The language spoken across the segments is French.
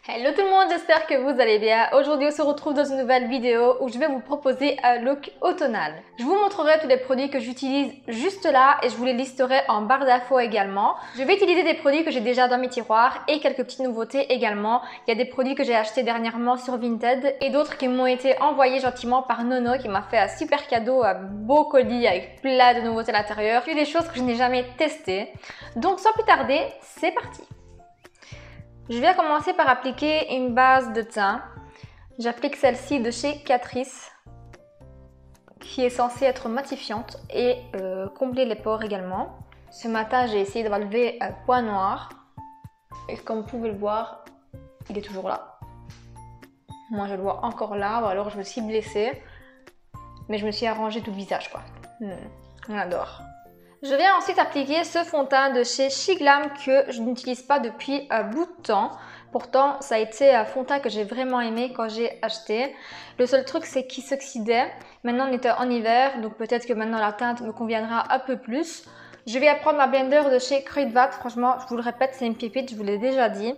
Hello tout le monde, j'espère que vous allez bien. Aujourd'hui on se retrouve dans une nouvelle vidéo où je vais vous proposer un look automnal. Je vous montrerai tous les produits que j'utilise juste là et je vous les listerai en barre d'infos également. Je vais utiliser des produits que j'ai déjà dans mes tiroirs et quelques petites nouveautés également. Il y a des produits que j'ai achetés dernièrement sur Vinted et d'autres qui m'ont été envoyés gentiment par Nono qui m'a fait un super cadeau, un beau colis avec plein de nouveautés à l'intérieur. Puis des choses que je n'ai jamais testées. Donc sans plus tarder, c'est parti. Je vais commencer par appliquer une base de teint. J'applique celle-ci de chez Catrice, qui est censée être matifiante et combler les pores également. Ce matin, j'ai essayé d'enlever un point noir. Et comme vous pouvez le voir, il est toujours là. Moi, je le vois encore là, ou alors je me suis blessée. Mais je me suis arrangé tout le visage, quoi. On adore. Je vais ensuite appliquer ce fond de teint de chez Shiglam que je n'utilise pas depuis un bout de temps. Pourtant, ça a été un fond de teint que j'ai vraiment aimé quand j'ai acheté. Le seul truc, c'est qu'il s'oxydait. Maintenant, on était en hiver, donc peut-être que maintenant la teinte me conviendra un peu plus. Je vais prendre ma blender de chez Kruidvat. Franchement, je vous le répète, c'est une pépite, je vous l'ai déjà dit.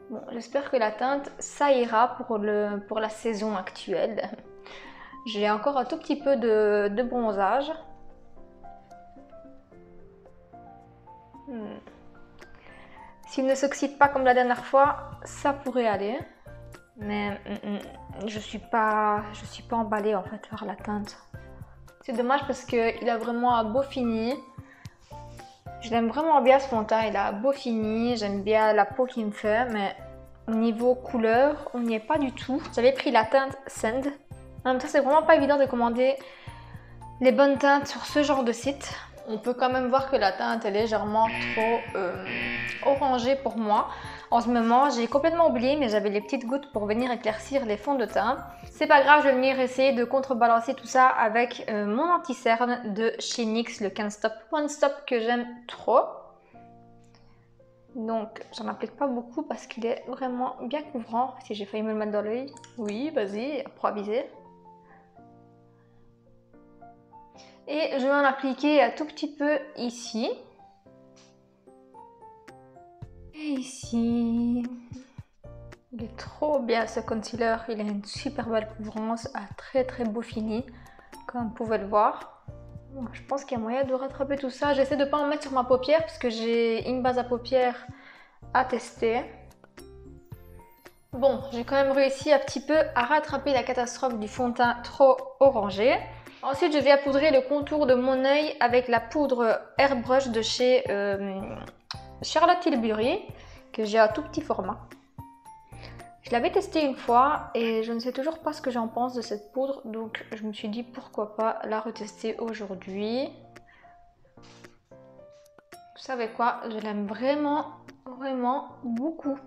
Bon, j'espère que la teinte, ça ira pour la saison actuelle. J'ai encore un tout petit peu de bronzage. S'il ne s'oxyde pas comme la dernière fois, ça pourrait aller. Mais je suis pas emballée en fait par la teinte. C'est dommage parce qu'il a vraiment un beau fini. Je l'aime vraiment bien ce fond de teint, il a un beau fini. J'aime bien la peau qu'il me fait, mais au niveau couleur, on n'y est pas du tout. J'avais pris la teinte Sand. En même temps, c'est vraiment pas évident de commander les bonnes teintes sur ce genre de site. On peut quand même voir que la teinte est légèrement trop orangée pour moi. En ce moment, j'ai complètement oublié, mais j'avais les petites gouttes pour venir éclaircir les fonds de teint. C'est pas grave, je vais venir essayer de contrebalancer tout ça avec mon anti-cerne de chez NYX, le Can't Stop One Stop que j'aime trop. Donc, j'en applique pas beaucoup parce qu'il est vraiment bien couvrant. Si j'ai failli me le mettre dans l'œil, oui, vas-y, improviser. Et je vais en appliquer un tout petit peu ici. Et ici. Il est trop bien ce concealer. Il a une super belle couvrance, un très beau fini, comme vous pouvez le voir. Je pense qu'il y a moyen de rattraper tout ça. J'essaie de ne pas en mettre sur ma paupière parce que j'ai une base à paupières à tester. Bon, j'ai quand même réussi un petit peu à rattraper la catastrophe du fond de teint trop orangé. Ensuite, je vais poudrer le contour de mon œil avec la poudre Airbrush de chez Charlotte Tilbury, que j'ai à tout petit format. Je l'avais testé une fois et je ne sais toujours pas ce que j'en pense de cette poudre, donc je me suis dit pourquoi pas la retester aujourd'hui. Vous savez quoi, je l'aime vraiment beaucoup.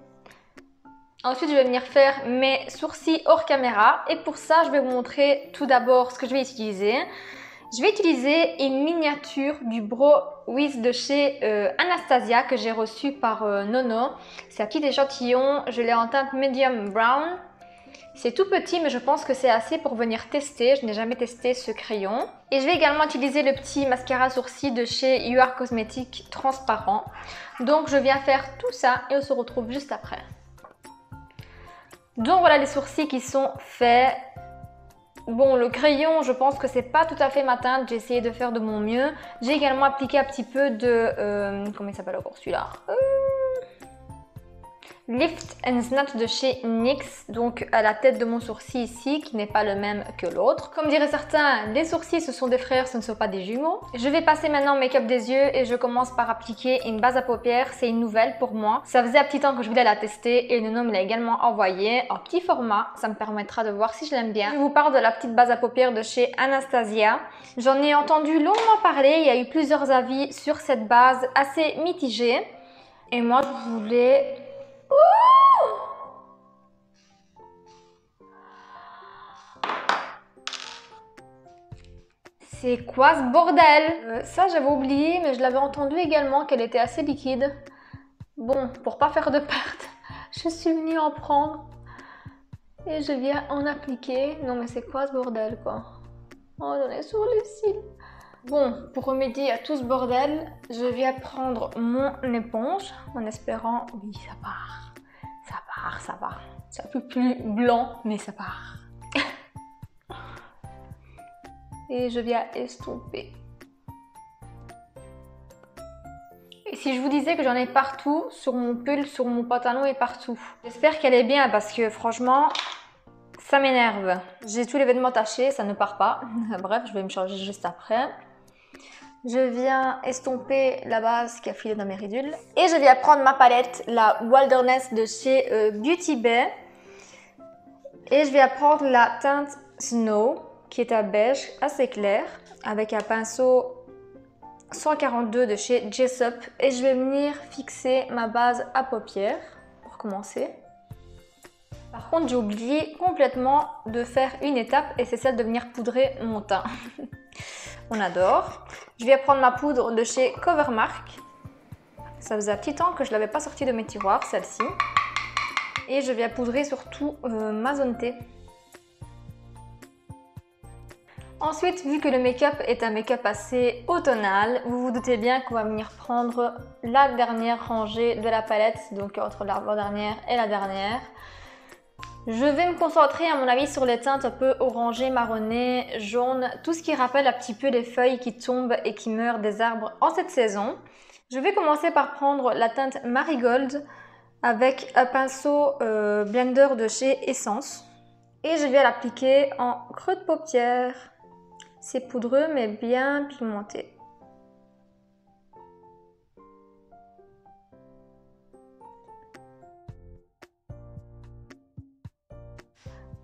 Ensuite, je vais venir faire mes sourcils hors caméra et pour ça, je vais vous montrer tout d'abord ce que je vais utiliser. Je vais utiliser une miniature du Brow Wiz de chez Anastasia que j'ai reçu par Nono. C'est un petit échantillon, je l'ai en teinte medium brown. C'est tout petit mais je pense que c'est assez pour venir tester. Je n'ai jamais testé ce crayon. Et je vais également utiliser le petit mascara sourcil de chez You Are Cosmetics transparent. Donc je viens faire tout ça et on se retrouve juste après. Donc voilà les sourcils qui sont faits. Bon, le crayon, je pense que c'est pas tout à fait ma teinte. J'ai essayé de faire de mon mieux. J'ai également appliqué un petit peu de... comment il s'appelle encore celui-là Lift and Snatch de chez NYX, donc à la tête de mon sourcil ici, qui n'est pas le même que l'autre. Comme diraient certains, les sourcils ce sont des frères, ce ne sont pas des jumeaux. Je vais passer maintenant au make-up des yeux et je commence par appliquer une base à paupières. C'est une nouvelle pour moi. Ça faisait un petit temps que je voulais la tester et Nono me l'a également envoyée en petit format. Ça me permettra de voir si je l'aime bien. Je vous parle de la petite base à paupières de chez Anastasia. J'en ai entendu longuement parler, il y a eu plusieurs avis sur cette base assez mitigés. Et moi je voulais... C'est quoi ce bordel? Ça j'avais oublié mais je l'avais entendu également qu'elle était assez liquide. Bon, pour pas faire de perte, je suis venue en prendre et je viens en appliquer. Non mais c'est quoi ce bordel quoi? Oh, j'en ai sur les cils. Bon, pour remédier à tout ce bordel, je viens prendre mon éponge en espérant... Oui, ça part. Ça part, ça va. C'est un peu plus blanc, mais ça part. Et je viens estomper. Et si je vous disais que j'en ai partout, sur mon pull, sur mon pantalon et partout. J'espère qu'elle est bien parce que franchement, ça m'énerve. J'ai tous les vêtements tachés, ça ne part pas. Bref, je vais me changer juste après. Je viens estomper la base qui a filé dans mes ridules. Et je viens prendre ma palette, la Wilderness de chez Beauty Bay. Et je viens prendre la teinte Snow, qui est à beige, assez clair, avec un pinceau 142 de chez Jessup. Et je vais venir fixer ma base à paupières, pour commencer. Par contre, j'ai oublié complètement de faire une étape, et c'est celle de venir poudrer mon teint. On adore. Je vais prendre ma poudre de chez Covermark. Ça faisait un petit temps que je ne l'avais pas sortie de mes tiroirs, celle-ci. Et je viens poudrer surtout ma zone T. Ensuite, vu que le make-up est un make-up assez automnal, vous vous doutez bien qu'on va venir prendre la dernière rangée de la palette, donc entre l'avant-dernière et la dernière. Je vais me concentrer à mon avis sur les teintes un peu orangées, marronnées, jaunes, tout ce qui rappelle un petit peu les feuilles qui tombent et qui meurent des arbres en cette saison. Je vais commencer par prendre la teinte Marigold avec un pinceau blender de chez Essence. Et je vais l'appliquer en creux de paupière. C'est poudreux mais bien pigmenté.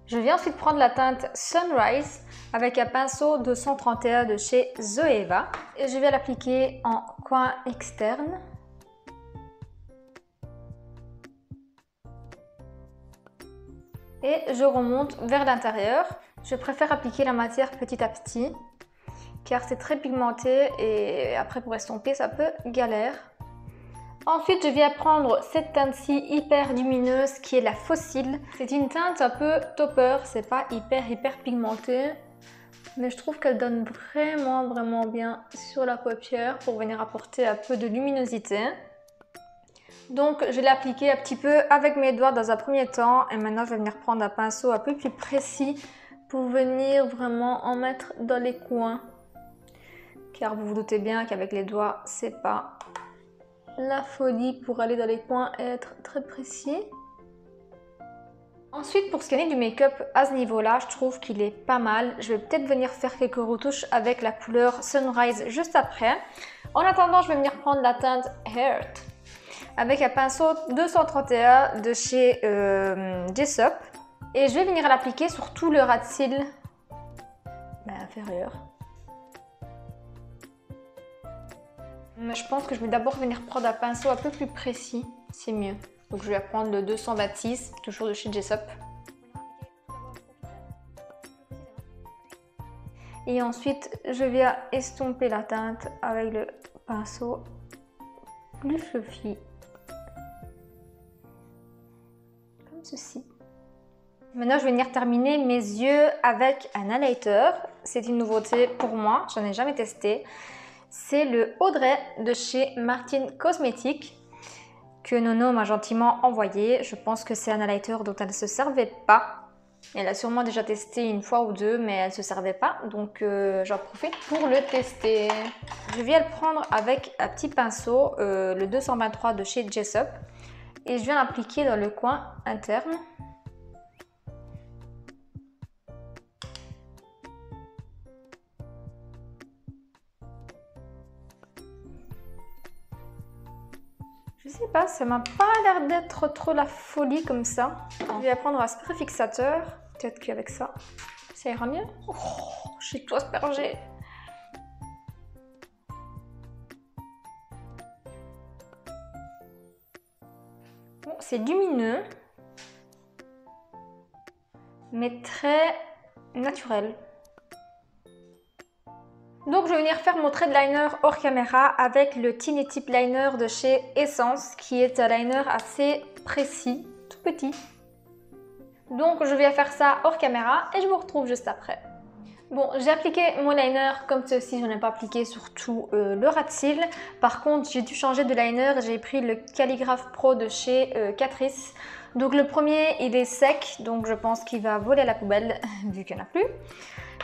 Je vais ensuite prendre la teinte Sunrise avec un pinceau 231 de chez Zoeva. Et je vais l'appliquer en coin externe. Et je remonte vers l'intérieur. Je préfère appliquer la matière petit à petit car c'est très pigmenté et après pour estomper ça peut galère. Ensuite, je viens prendre cette teinte-ci hyper lumineuse qui est la Fossile. C'est une teinte un peu topper, c'est pas hyper pigmenté, mais je trouve qu'elle donne vraiment bien sur la paupière pour venir apporter un peu de luminosité. Donc, je l'ai appliqué un petit peu avec mes doigts dans un premier temps et maintenant je vais venir prendre un pinceau un peu plus précis pour venir vraiment en mettre dans les coins. Car vous vous doutez bien qu'avec les doigts, c'est pas la folie pour aller dans les coins et être très précis. Ensuite, pour ce qui est du make-up à ce niveau-là, je trouve qu'il est pas mal. Je vais peut-être venir faire quelques retouches avec la couleur Sunrise juste après. En attendant, je vais venir prendre la teinte Heart avec un pinceau 231 de chez Jessup. Et je vais venir l'appliquer sur tout le ras de cils inférieur. Mais je pense que je vais d'abord venir prendre un pinceau un peu plus précis, c'est mieux. Donc je vais prendre le 226, toujours de chez Jessup. Et ensuite, je viens estomper la teinte avec le pinceau plus fluffy. Comme ceci. Maintenant, je vais venir terminer mes yeux avec un highlighter. C'est une nouveauté pour moi, j'en ai jamais testé. C'est le Audrey de chez Martin Cosmetics que Nono m'a gentiment envoyé. Je pense que c'est un highlighter dont elle ne se servait pas. Elle a sûrement déjà testé une fois ou deux, mais elle ne se servait pas. Donc j'en profite pour le tester. Je viens le prendre avec un petit pinceau, le 223 de chez Jessup. Et je viens l'appliquer dans le coin interne. Je sais pas, ça m'a pas l'air d'être trop la folie comme ça. Je vais prendre un spray fixateur. Peut-être qu'avec ça, ça ira mieux. Oh, je suis tout aspergée. Bon, c'est lumineux, mais très naturel. Donc je vais venir faire mon trait de liner hors caméra avec le Tiny Tip Liner de chez Essence qui est un liner assez précis, tout petit. Donc je vais faire ça hors caméra et je vous retrouve juste après. Bon, j'ai appliqué mon liner comme ceci, je n'ai pas appliqué sur tout le ras de cils. Par contre, j'ai dû changer de liner, j'ai pris le Calligraphe Pro de chez Catrice. Donc le premier, il est sec, donc je pense qu'il va voler à la poubelle, vu qu'il n'y en a plus.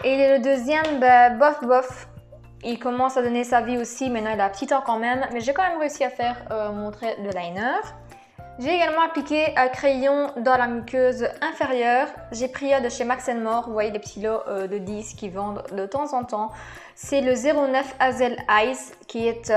Et le deuxième, bah, bof bof, il commence à donner sa vie aussi, maintenant il a un petit temps quand même, mais j'ai quand même réussi à faire mon trait de liner. J'ai également appliqué un crayon dans la muqueuse inférieure. J'ai pris un de chez Max More, vous voyez les petits lots de 10 qui vendent de temps en temps. C'est le 09 Hazel Ice qui est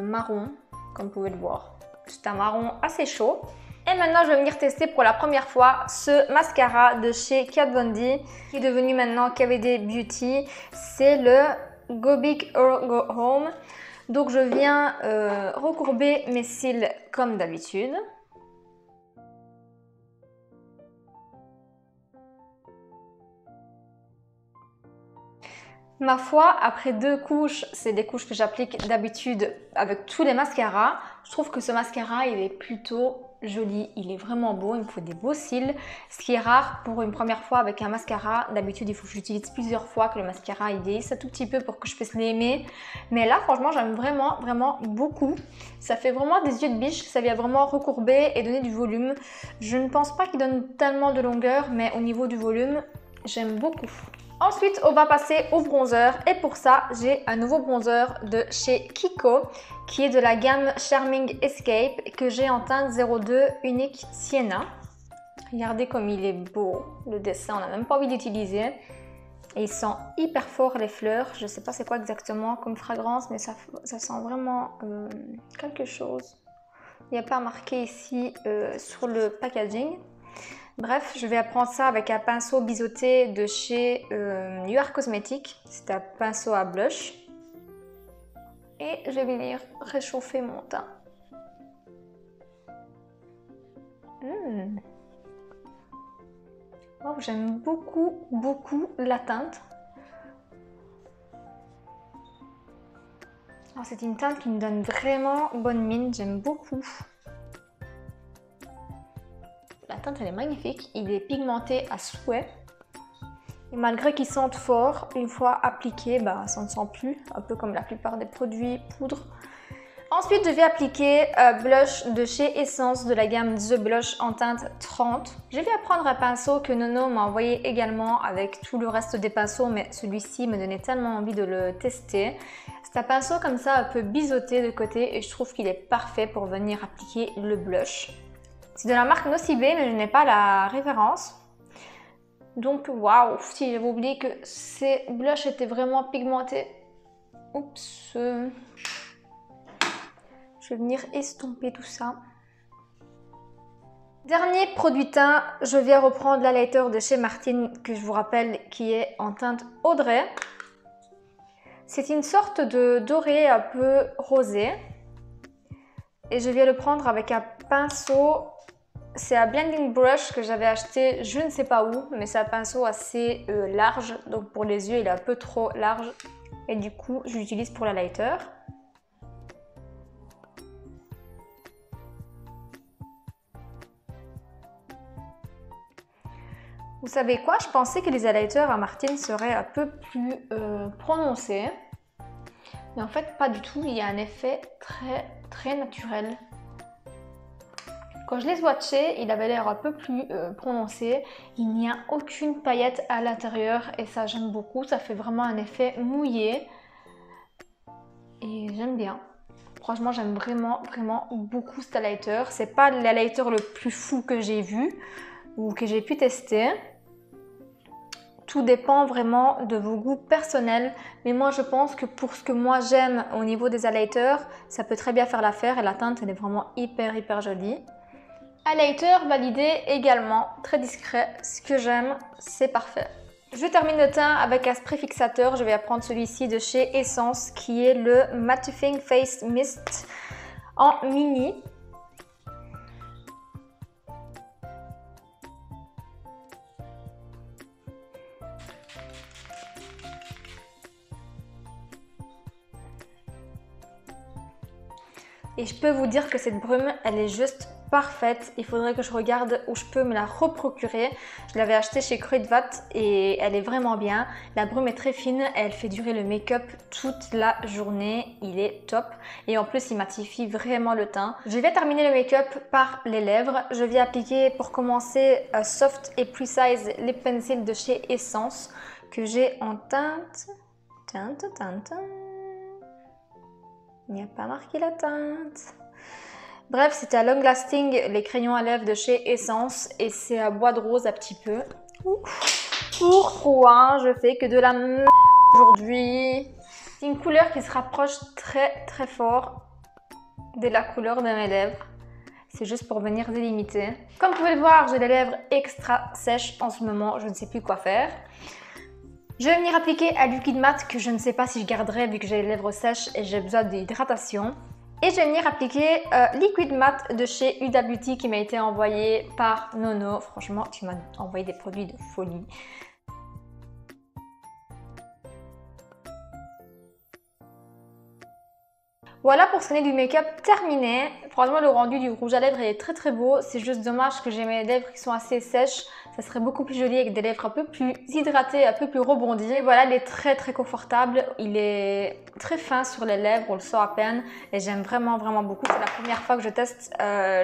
marron, comme vous pouvez le voir. C'est un marron assez chaud. Et maintenant, je vais venir tester pour la première fois ce mascara de chez Kat Von D, qui est devenu maintenant KVD Beauty. C'est le Go Big or Go Home. Donc, je viens recourber mes cils comme d'habitude. Ma foi, après 2 couches, c'est des couches que j'applique d'habitude avec tous les mascaras. Je trouve que ce mascara, il est plutôt joli, il est vraiment beau, il me faut des beaux cils. Ce qui est rare pour une première fois avec un mascara. D'habitude, il faut que j'utilise plusieurs fois, que le mascara il vieillisse un tout petit peu pour que je puisse l'aimer. Mais là, franchement, j'aime vraiment beaucoup. Ça fait vraiment des yeux de biche, ça vient vraiment recourber et donner du volume. Je ne pense pas qu'il donne tellement de longueur, mais au niveau du volume, j'aime beaucoup. Ensuite, on va passer au bronzer et pour ça, j'ai un nouveau bronzer de chez Kiko qui est de la gamme Charming Escape que j'ai en teinte 02 Unique Sienna. Regardez comme il est beau, le dessin, on n'a même pas envie d'utiliser. Et il sent hyper fort les fleurs, je ne sais pas c'est quoi exactement comme fragrance, mais ça sent vraiment quelque chose. Il n'y a pas marqué ici sur le packaging. Bref, je vais prendre ça avec un pinceau biseauté de chez UR Cosmetics. C'est un pinceau à blush. Et je vais venir réchauffer mon teint. Oh, j'aime beaucoup la teinte. Oh, c'est une teinte qui me donne vraiment bonne mine, j'aime beaucoup. La teinte elle est magnifique, il est pigmenté à souhait. Et malgré qu'il sente fort, une fois appliqué, bah, ça ne sent plus, un peu comme la plupart des produits poudre. Ensuite, je vais appliquer un blush de chez Essence de la gamme The Blush en teinte 30. Je vais prendre un pinceau que Nono m'a envoyé également avec tout le reste des pinceaux, mais celui-ci me donnait tellement envie de le tester. C'est un pinceau comme ça un peu biseauté de côté et je trouve qu'il est parfait pour venir appliquer le blush. C'est de la marque Nocibe, mais je n'ai pas la référence. Donc, waouh, si j'avais oublié que ces blushs étaient vraiment pigmentés. Oups. Je vais venir estomper tout ça. Dernier produit teint, je viens reprendre l'highlighter de chez Martine, que je vous rappelle, qui est en teinte Audrey. C'est une sorte de doré un peu rosé. Et je viens le prendre avec un pinceau. C'est un blending brush que j'avais acheté je ne sais pas où, mais c'est un pinceau assez large, donc pour les yeux il est un peu trop large et du coup je l'utilise pour l'highlighter. Vous savez quoi, je pensais que les highlighters à Martine seraient un peu plus prononcés, mais en fait pas du tout, il y a un effet très naturel. Quand je l'ai swatché, il avait l'air un peu plus prononcé. Il n'y a aucune paillette à l'intérieur et ça j'aime beaucoup. Ça fait vraiment un effet mouillé. Et j'aime bien. Franchement, j'aime vraiment beaucoup cet highlighter. C'est pas l'highlighter le plus fou que j'ai vu ou que j'ai pu tester. Tout dépend vraiment de vos goûts personnels. Mais moi, je pense que pour ce que moi j'aime au niveau des highlighters, ça peut très bien faire l'affaire et la teinte, elle est vraiment hyper jolie. Highlighter validé également, très discret, ce que j'aime, c'est parfait. Je termine le teint avec un spray fixateur, je vais prendre celui-ci de chez Essence qui est le Mattifying Face Mist en mini. Et je peux vous dire que cette brume, elle est juste parfaite. Il faudrait que je regarde où je peux me la reprocurer. Je l'avais achetée chez Kruidvat et elle est vraiment bien. La brume est très fine, elle fait durer le make-up toute la journée. Il est top et en plus il matifie vraiment le teint. Je vais terminer le make-up par les lèvres. Je vais appliquer pour commencer Soft et Precise Lip Pencil de chez Essence que j'ai en teinte. Il n'y a pas marqué la teinte. Bref, c'était à Long Lasting, les crayons à lèvres de chez Essence et c'est à bois de rose un petit peu. Pourquoi je fais que de la merde aujourd'hui? C'est une couleur qui se rapproche très fort de la couleur de mes lèvres. C'est juste pour venir délimiter. Comme vous pouvez le voir, j'ai les lèvres extra sèches en ce moment, je ne sais plus quoi faire. Je vais venir appliquer un liquide mat que je ne sais pas si je garderai vu que j'ai les lèvres sèches et j'ai besoin d'hydratation. Et je vais venir appliquer Liquid Matte de chez Huda Beauty qui m'a été envoyé par Nono. Franchement, tu m'as envoyé des produits de folie. Voilà pour ce qui est du make-up terminé. Franchement, le rendu du rouge à lèvres est très beau. C'est juste dommage que j'ai mes lèvres qui sont assez sèches. Ça serait beaucoup plus joli avec des lèvres un peu plus hydratées, un peu plus rebondies. Et voilà, il est très confortable. Il est très fin sur les lèvres, on le sent à peine. Et j'aime vraiment beaucoup. C'est la première fois que je teste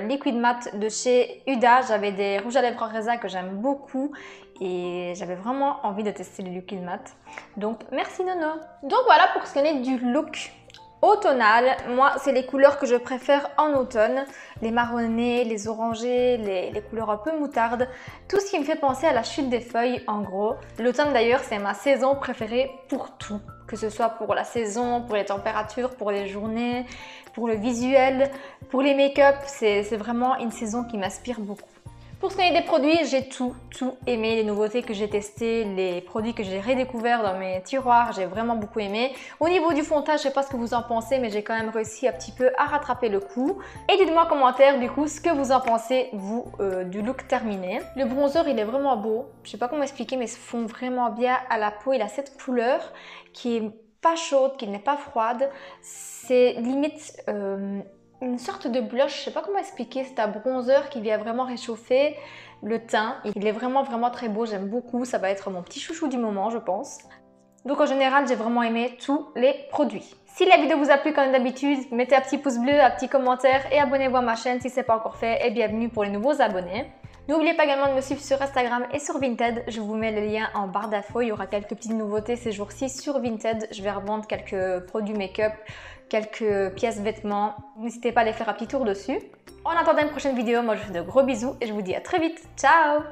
Liquid Matte de chez Huda. J'avais des rouges à lèvres en raisin que j'aime beaucoup. Et j'avais vraiment envie de tester le Liquid Matte. Donc, merci Nono. Donc voilà pour ce qui est du look automnal. Moi, c'est les couleurs que je préfère en automne. Les marronnés, les orangés, les couleurs un peu moutarde. Tout ce qui me fait penser à la chute des feuilles, en gros. L'automne, d'ailleurs, c'est ma saison préférée pour tout. Que ce soit pour la saison, pour les températures, pour les journées, pour le visuel, pour les make-up. C'est vraiment une saison qui m'inspire beaucoup. Pour ce qui est des produits, j'ai tout aimé, les nouveautés que j'ai testées, les produits que j'ai redécouverts dans mes tiroirs, j'ai vraiment beaucoup aimé. Au niveau du fond de teint, je sais pas ce que vous en pensez, mais j'ai quand même réussi un petit peu à rattraper le coup. Et dites-moi en commentaire du coup ce que vous en pensez, vous, du look terminé. Le bronzer, il est vraiment beau. Je sais pas comment expliquer, mais il se fond vraiment bien à la peau. Il a cette couleur qui est pas chaude, qui n'est pas froide. C'est limite... une sorte de blush, je sais pas comment expliquer, c'est un bronzer qui vient vraiment réchauffer le teint. Il est vraiment très beau, j'aime beaucoup, ça va être mon petit chouchou du moment je pense. Donc en général j'ai vraiment aimé tous les produits. Si la vidéo vous a plu comme d'habitude, mettez un petit pouce bleu, un petit commentaire et abonnez-vous à ma chaîne si ce n'est pas encore fait et bienvenue pour les nouveaux abonnés. N'oubliez pas également de me suivre sur Instagram et sur Vinted, je vous mets le lien en barre d'infos, il y aura quelques petites nouveautés ces jours-ci sur Vinted, je vais revendre quelques produits make-up, quelques pièces vêtements, n'hésitez pas à aller faire un petit tour dessus. En attendant une prochaine vidéo, moi je vous fais de gros bisous et je vous dis à très vite, ciao!